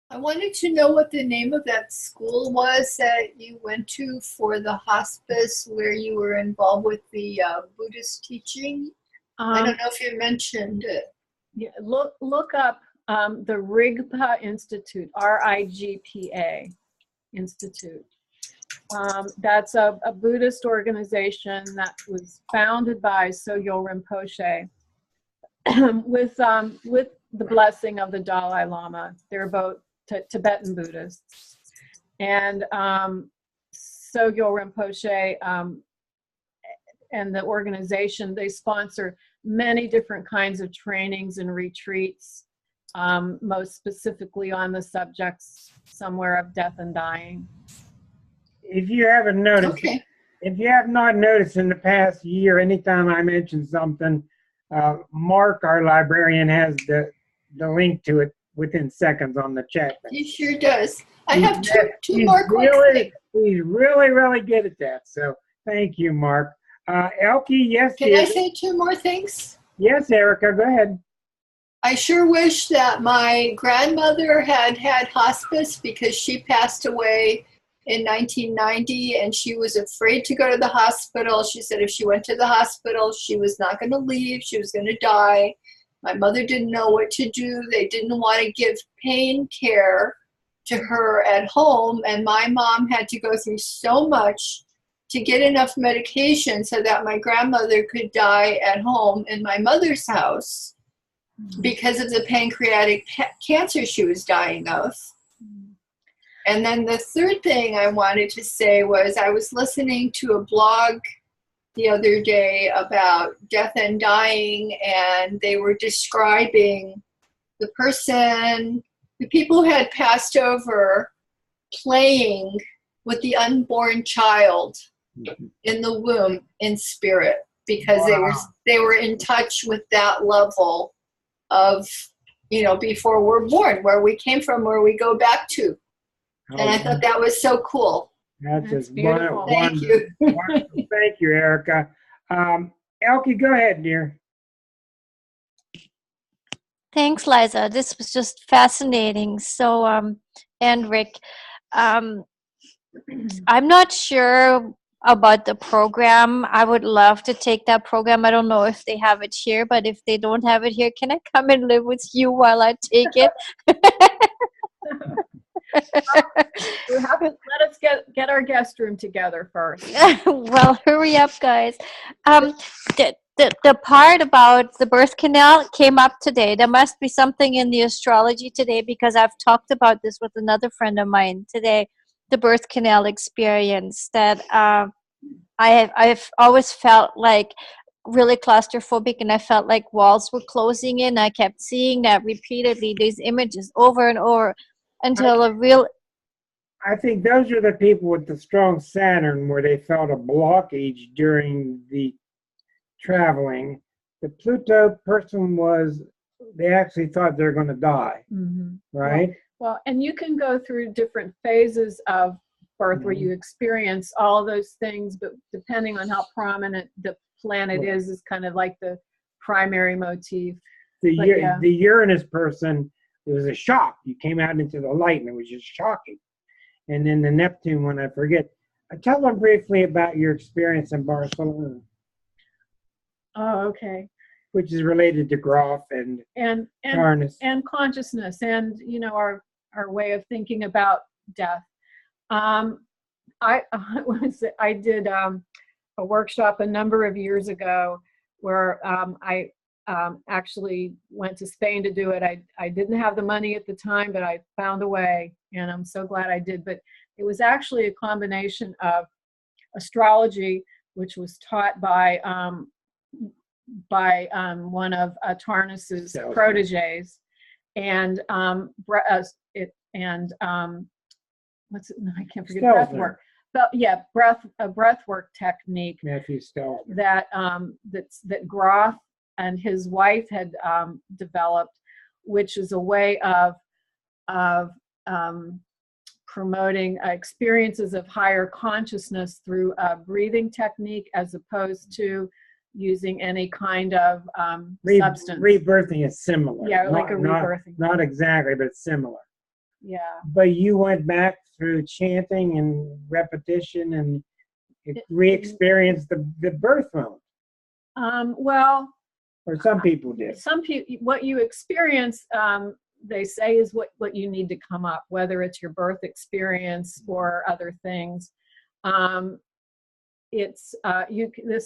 I wanted to know what the name of that school was that you went to for the hospice, where you were involved with the Buddhist teaching. I don't know if you mentioned it. Yeah, look up the Rigpa Institute, RIGPA Institute. That's a Buddhist organization that was founded by Sogyal Rinpoche with the blessing of the Dalai Lama. They're both Tibetan Buddhists. And Sogyal Rinpoche and the organization, they sponsor many different kinds of trainings and retreats, most specifically on the subjects somewhere of death and dying. If you haven't noticed, Okay. if you have not noticed in the past year, anytime I mention something, Mark, our librarian, has the link to it within seconds on the chat. He sure does. I have two more quick things. He's really, really good at that. So thank you, Mark. Elke, yes. Can I say two more things? Yes, Erica, go ahead. I sure wish that my grandmother had had hospice, because she passed away in 1990 and she was afraid to go to the hospital. She said if she went to the hospital, she was not going to leave. She was going to die. My mother didn't know what to do. They didn't want to give pain care to her at home. And my mom had to go through so much to get enough medication so that my grandmother could die at home in my mother's house because of the pancreatic cancer she was dying of. And then the third thing I wanted to say was I was listening to a blog the other day about death and dying, and they were describing the people who had passed over playing with the unborn child in the womb in spirit, because they were in touch with that level of, before we're born, where we came from, where we go back to. And I thought that was so cool. That's just beautiful. Thank you. Wonderful. Thank you, Erica. Elke, go ahead, dear. Thanks, Liza. This was just fascinating. So, and Rick, I'm not sure about the program. I would love to take that program. I don't know if they have it here, but if they don't have it here, can I come and live with you while I take it? Let us get our guest room together first. Well, hurry up, guys. The part about the birth canal came up today. There must be something in the astrology today, because I've talked about this with another friend of mine today, the birth canal experience that I've always felt like really claustrophobic, and I felt like walls were closing in. I kept seeing that repeatedly, these images over and over until I think those are the people with the strong Saturn where they felt a blockage during the traveling. The Pluto person they actually thought they're going to die, right? Well, and you can go through different phases of birth where you experience all those things, but depending on how prominent the planet is kind of like the primary motif. The Uranus person, it was a shock. You came out into the light and it was just shocking. And then the Neptune one, I forget. Tell them briefly about your experience in Barcelona. Oh, okay. Which is related to Groff and Tarnis. And consciousness, and our way of thinking about death. I did a workshop a number of years ago where I actually went to Spain to do it. I didn't have the money at the time, but I found a way, and I'm so glad I did. But it was actually a combination of astrology, which was taught by one of Tarnis's proteges, and what's it? I can't forget, Stealth breath work. But yeah, a breath work technique Matthew Stealth. that that Groff and his wife had developed, which is a way of promoting experiences of higher consciousness through a breathing technique, as opposed to using any kind of substance. Rebirthing is similar. Yeah, like a rebirthing. Not exactly, but similar. Yeah. But you went back through chanting and repetition and re-experienced the birth moment. Well, or some people did. Some people, what you experience, they say, is what you need to come up, whether it's your birth experience or other things. This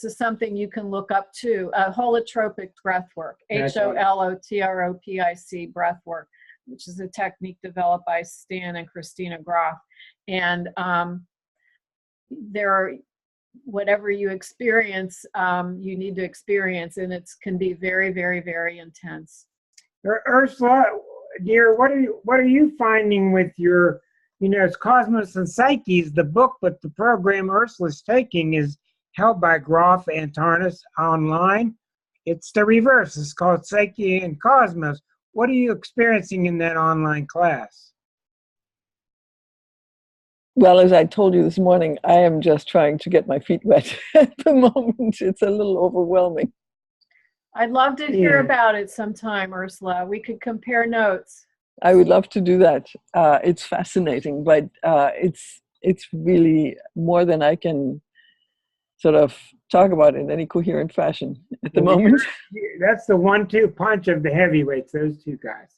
is something you can look up to, holotropic breath work, HOLOTROPIC breath work, which is a technique developed by Stan and Christina Groff. And there are, whatever you experience, you need to experience, and it can be very, very, very intense. Ursula, dear, what are you finding with your, it's Cosmos and Psyche is the book, but the program Ursula's taking is held by Groff and Tarnis online. It's the reverse. It's called Psyche and Cosmos. What are you experiencing in that online class? Well, as I told you this morning, I am just trying to get my feet wet at the moment. It's a little overwhelming. I'd love to hear about it sometime, Ursula. We could compare notes. I would love to do that. It's fascinating, but it's really more than I can sort of talk about in any coherent fashion at the moment. That's the 1-2 punch of the heavyweights, those two guys.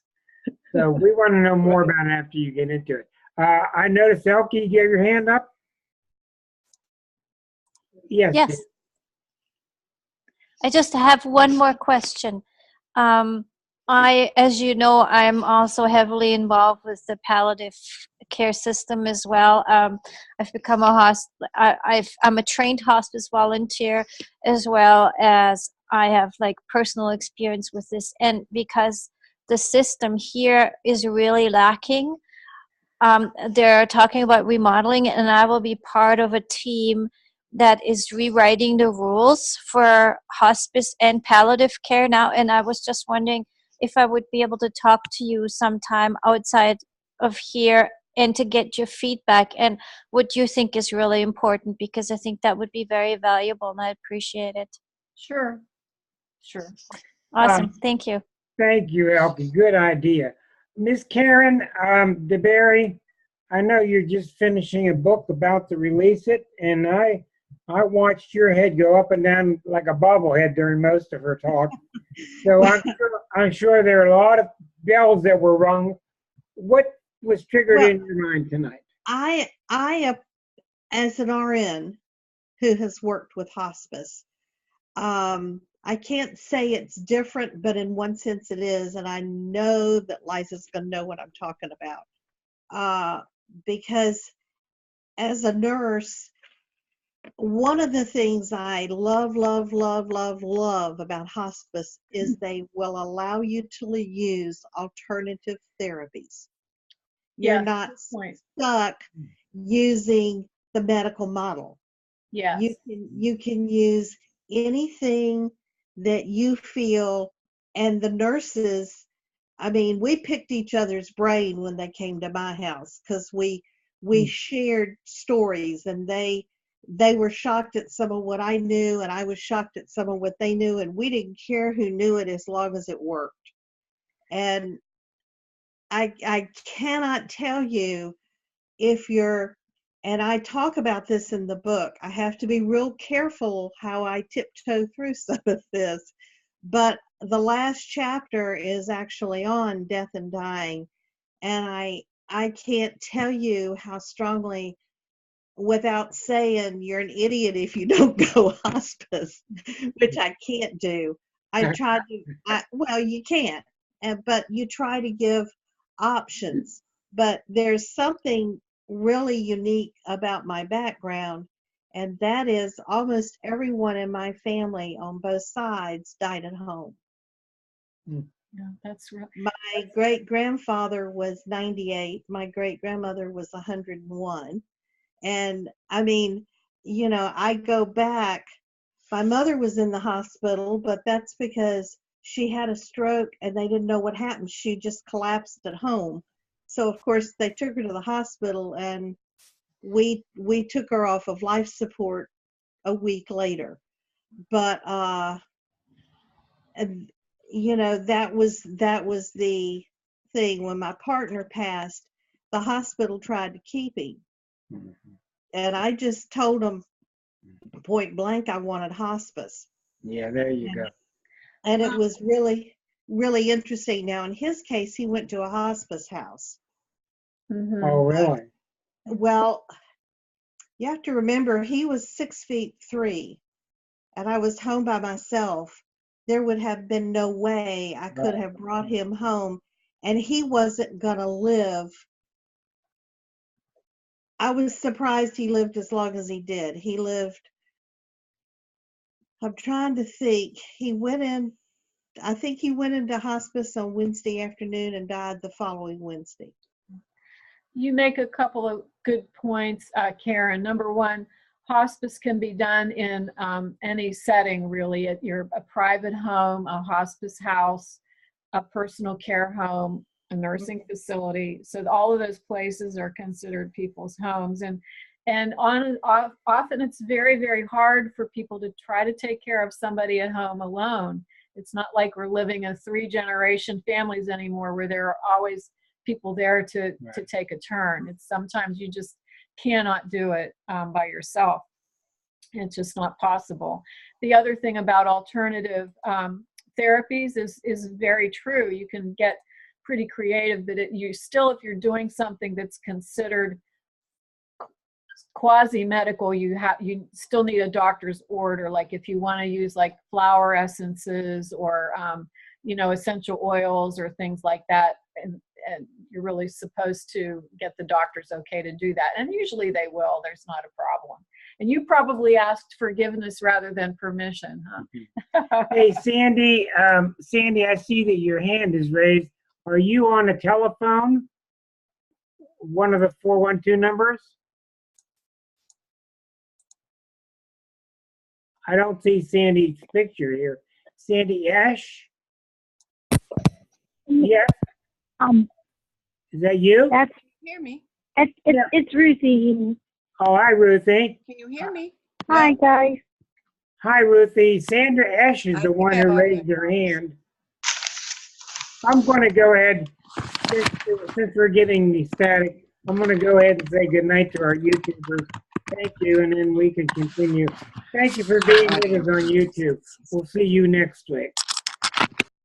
So we want to know more about it after you get into it. I noticed, Elke, you gave your hand up? Yes. Yes. I just have one more question. As you know, I'm also heavily involved with the palliative care system as well. I've become I'm a trained hospice volunteer, as well as I have personal experience with this. And because the system here is really lacking, they're talking about remodeling, and I will be part of a team that is rewriting the rules for hospice and palliative care now. And I was just wondering if I would be able to talk to you sometime outside of here and to get your feedback and what you think is really important, because I think that would be very valuable and I appreciate it. Sure. Awesome. Thank you. Thank you, Elke. Good idea. Miss Karen DeBerry, I know you're just finishing a book about to release it, and I watched your head go up and down like a bobblehead during most of her talk. So I'm sure there are a lot of bells that were rung. What was triggered in your mind tonight? I, as an RN who has worked with hospice, I can't say it's different, but in one sense it is, and I know that Liza's going to know what I'm talking about. Because as a nurse, one of the things I love about hospice is they will allow you to use alternative therapies. You're not stuck using the medical model. Yeah. You can use anything that you feel, and the nurses, I mean, we picked each other's brain when they came to my house, because we shared stories, and they were shocked at some of what I knew, and I was shocked at some of what they knew, and we didn't care who knew it as long as it worked. And I cannot tell you, if you're, and I talk about this in the book, I have to be real careful how I tiptoe through some of this, but the last chapter is actually on death and dying, and I can't tell you how strongly, without saying you're an idiot if you don't go hospice, which I can't do. I try to, well, you can't, but you try to give options. But there's something really unique about my background, and that is almost everyone in my family on both sides died at home. Yeah, that's real. My great grandfather was 98. My great grandmother was 101. And I mean, you know, I go back. My mother was in the hospital, but that's because she had a stroke and they didn't know what happened. She just collapsed at home. So of course they took her to the hospital, and we took her off of life support a week later. But and, you know, that was the thing. When my partner passed, the hospital tried to keep him, and I just told them point blank I wanted hospice. Yeah, there you go. And it was really, really interesting. Now, in his case, he went to a hospice house. Mhm. Oh, really? Well, you have to remember, he was 6'3", and I was home by myself. There would have been no way I could have brought him home, and he wasn't going to live. I was surprised he lived as long as he did. He lived, I'm trying to think, I think he went into hospice on Wednesday afternoon and died the following Wednesday. You make a couple of good points, Karen. Number one, hospice can be done in any setting, really, at a private home, a hospice house, a personal care home, a nursing facility. So all of those places are considered people's homes. And often it's very, very hard for people to try to take care of somebody at home alone. It's not like we're living in 3-generation families anymore, where there are always people there to take a turn. It's sometimes you just cannot do it by yourself. It's just not possible. The other thing about alternative therapies is very true. You can get pretty creative, but if you're doing something that's considered quasi-medical, you still need a doctor's order. Like if you want to use like flower essences or essential oils or things like that, and you're really supposed to get the doctor's okay to do that. And usually they will. There's not a problem. And you probably asked forgiveness rather than permission, huh? Hey, Sandy, I see that your hand is raised. Are you on a telephone? One of the 412 numbers? I don't see Sandy's picture here. Sandy Ash? Yes. Is that you? That's Hear me? it's Ruthie. Oh, hi, Ruthie. Can you hear me? Hi guys. Hi, Ruthie. Sandra Ash is I the think one I who have raised her hand. I'm going to go ahead, since we're getting the static, I'm going to go ahead and say goodnight to our YouTubers. Thank you, and then we can continue. Thank you for being with us on YouTube. We'll see you next week.